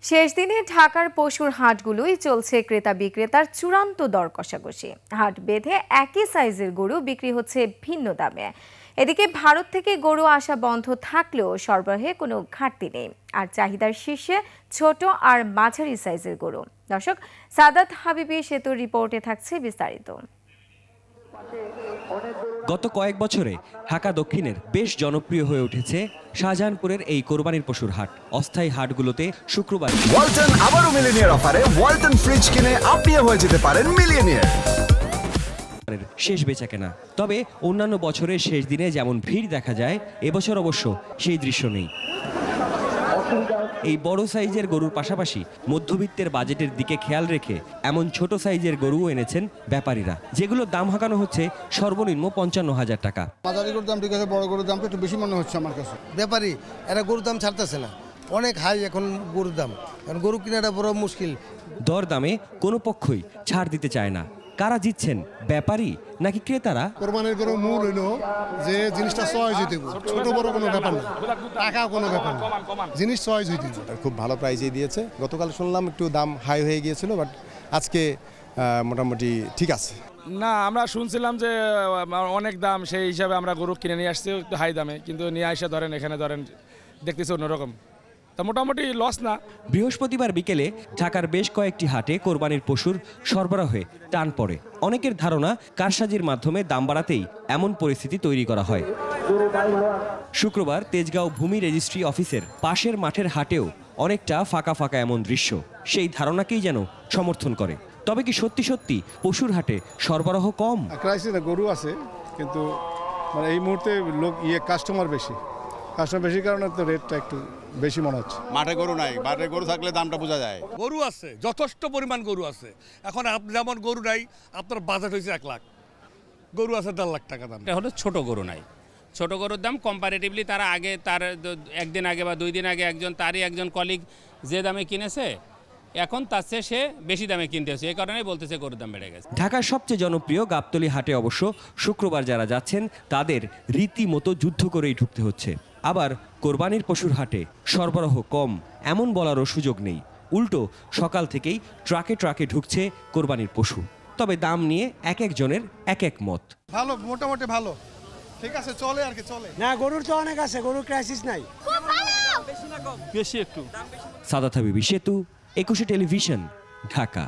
শেষ দিনে ঢাকার পশুর হাটগুলোই চলছে ক্রেতা বিক্রেতার চূড়ান্ত দর কষাকষি। হাট বেঁধে একই সাইজের গরু বিক্রি হচ্ছে ভিন্ন দামে। এদিকে ভারত থেকে গরু আসা বন্ধ থাকলেও সরবরাহে কোনো ঘাটতি নেই, আর চাহিদার শীর্ষে ছোট আর মাঝারি সাইজের গরু। দর্শক, সাদাত হাবিবি সেতুর রিপোর্টে থাকছে বিস্তারিত। গত কয়েক বছরে ঢাকা দক্ষিণের বেশ জনপ্রিয় হয়ে উঠেছে শাহজাহানপুরের এই কোরবানির পশুর হাট। অস্থায়ী হাটগুলোতে শুক্রবার ওয়ালটন আবারও মিলিনিয়ার অফারে ওয়ালটন ফ্রিজ কিনে আপনিও হয়ে যেতে পারেন মিলিয়নিয়ার। শেষ বেচাকেনা। তবে অন্যান্য বছরের শেষ দিনে যেমন ভিড় দেখা যায়, এবছর অবশ্য সেই দৃশ্য নেই। এই বড় সাইজের গরুর পাশাপাশি মধ্যবিত্তের বাজেটের দিকে খেয়াল রেখে এমন ছোট সাইজের গরুও এনেছেন ব্যাপারীরা, যেগুলোর দাম হাঁকানো হচ্ছে সর্বনিম্ন ৫৫,০০০ টাকা। মাঝারি গরুর দাম ঠিক আছে, বড় গরুর দামটা একটু বেশি মনে হচ্ছে আমার কাছে। ব্যাপারী এরা গরুর দাম ছাড়তেছে না, অনেক হাই এখন গরুর দাম, কারণ গরু কেনাটা বড় মুশকিল। দর দামে কোনো পক্ষই ছাড় দিতে চায় না। কারা জিতছেন, ব্যাপারী নাকি ক্রেতারা? কোরবানির গরু মূল হইল যে জিনিসটা চয়েস হইতে, ছোট বড় কোনো ব্যাপার না, টাকা কোনো ব্যাপার না, জিনিস চয়েস হইতে। খুব ভালো প্রাইসে দিয়েছে। গতকাল শুনলাম একটু দাম হাই হয়ে গিয়েছিল, বাট আজকে মোটামুটি ঠিক আছে। না, আমরা শুনছিলাম যে অনেক দাম, সেই হিসাবে আমরা গরু কিনে নিয়ে আসছি একটু হাই দামে, কিন্তু নিয়ে আসে ধরেন এখানে ধরেন দেখতেছি অন্যরকম, তা মোটামুটি লস না। বৃহস্পতিবার বিকেলে ঢাকার বেশ কয়েকটি হাটে কোরবানির পশুর সরবরাহে টান পড়ে। অনেকের ধারণা কারসাজির মাধ্যমে দাম বাড়াতেই এমন পরিস্থিতি তৈরি করা হয়। শুক্রবার তেজগাঁও ভূমি রেজিস্ট্রি অফিসের পাশের মাঠের হাটেও অনেকটা ফাঁকা ফাঁকা এমন দৃশ্য সেই ধারণাকেই যেন সমর্থন করে। তবে কি সত্যি সত্যি পশুর হাটে সরবরাহ কম? ক্রাইসিস না, গরু আছে কিন্তু মানে এই মুহূর্তে লোক কাস্টমার বেশি কারণে তো রেটটা একটু বেশি মনে হচ্ছে। মাঠে গরু নাই, মাঠে গরু থাকলে দামটা বোঝা যায়। গরু আছে, যথেষ্ট পরিমাণ গরু আছে। এখন আপনি যেমন গরু নাই, আপনার বাজেট হয়েছে 1 লাখ, গরু আছে 1.5 লাখ টাকা দাম। এটা হলো ছোট গরু নাই। ছোট গরুর দাম কম্পারেটিভলি তার আগে, তার একদিন আগে বা 2 দিন আগে তারই একজন কলিগ যে দামে কিনেছে, এখন তার চেয়ে সে বেশি দামে কিনতে হচ্ছে, এই কারণেই বলতেছে গরুর দাম বেড়ে গেছে। ঢাকার সবচেয়ে জনপ্রিয় গাবতলী হাটে অবশ্য শুক্রবার যারা যাচ্ছেন তাদের রীতিমতো যুদ্ধ করেই ঢুকতে হচ্ছে। আবার কোরবানির পশুর হাটে সরবরাহ কম এমন বলারও সুযোগ নেই। উল্টো সকাল থেকেই ট্রাকে ট্রাকে ঢুকছে কোরবানির পশু। তবে দাম নিয়ে এক একজনের এক এক মত। ভালো, মোটামুটি ভালো, ঠিক আছে, চলে আর কি চলে। না, গরুর তো অনেক আছে, গরুর ক্রাইসিস নাই। বেশি একটু। সাদাত হাবিবি সেতু, 21 টেলিভিশন, ঢাকা।